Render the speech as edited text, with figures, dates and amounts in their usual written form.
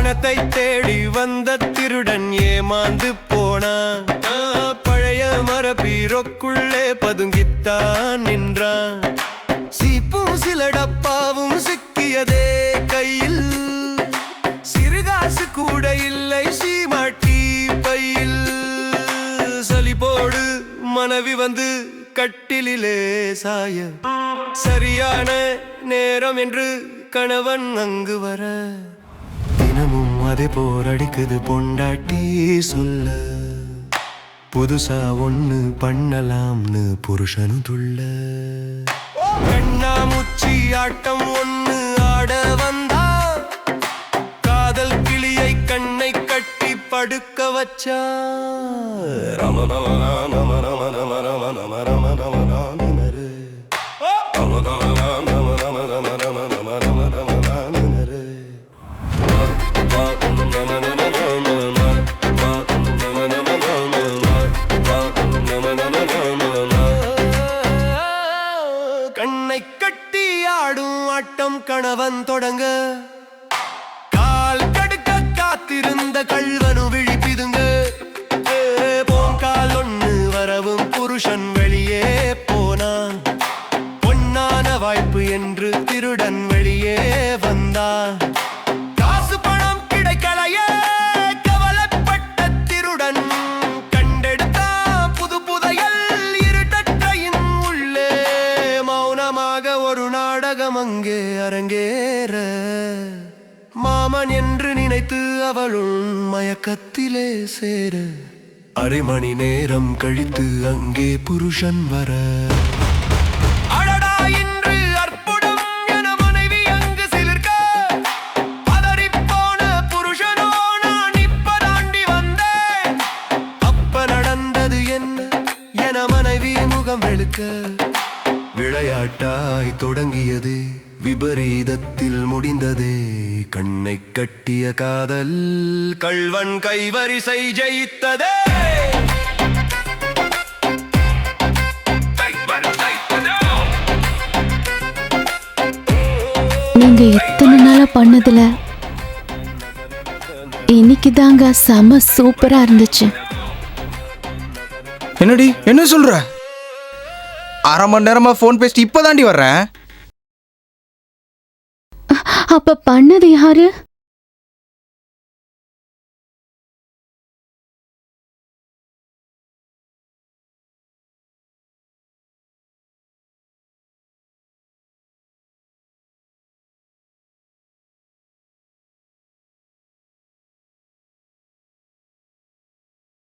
பணத்தை தேடி வந்த திருடன் ஏமாந்து போனான். பழைய மரபீரோக்குள்ளே பதுங்கித்தான் நின்றான். சீப்பும் சில டப்பாவும் சிக்கியதே கையில். சிறுகாசு கூட இல்லை சீமாட்டி பையில். சலிப்போடு மனைவி வந்து கட்டிலே சாய, சரியான நேரம் என்று கணவன் அங்கு வர, தினமும் அதே போரடிக்குது பொண்டாட்டி சொல்ல. புதுசா ஒண்ணு பண்ணலாம்னு புருஷனும் துள்ள. கண்ணாமூச்சி ஆட்டம் ஒண்ணு ஆட வந்தா, காதல் கிளியை கண்ணை கட்டி படுக்க வச்சா. ரம ரம ரம ரம ரம ரம ரம ரம ரம ரம ராமனரு. ரம ரம ரம ரம ரம ரம ரம ரம ரம ரம ராமனரு. கண்ணை கட்டி ஆடும் ஆட்டம் கணவன் தொடங்க, கால் கடுக்க காத்திருந்த கள்வனு விழிப்பிதுங்க. போங்கால் ஒண்ணு வரவும் புருஷன் வெளியே போனான். பொன்னான வாய்ப்பு என்று திருடன் வெளியே வந்தான். காசு பணம் கிடைக்கலையே கவலைப்பட்ட திருடன், கண்டெடுத்தான் புது புதையல் இருட்டற்றையின் உள்ளே. மௌனமாக ஒரு நாடகம் அங்கே அரங்கேற, மாமன் என்று நினைத்து அவளும் மயக்கத்திலே சேர, அரை மணி நேரம் கழித்து அங்கே புருஷன் வர. அடடா இன்று அற்புதம் என மனைவி அங்கு சிலிர்க்க, பதறிப்போன புருஷனோ நான் இப்பதாண்டி வந்தேன். அப்ப நடந்தது என்ன என மனைவி முகம் வெளுக்க, விளையாட்டாய் தொடங்கியது விபரீதத்தில் முடிந்ததே. கண்ணை கட்டிய காதல் கள்வன் கைவரிசை ஜெயித்ததே. நீங்க இத்தனை நாளா பண்ணதுல இன்னைக்கு தாங்க செம சூப்பரா இருந்துச்சு. என்னடி என்ன சொல்ற? அரை மணி நேரமா போன் பேசிட்டு இப்பதாண்டி வர்றேன். அப்ப பண்ணது யாரு?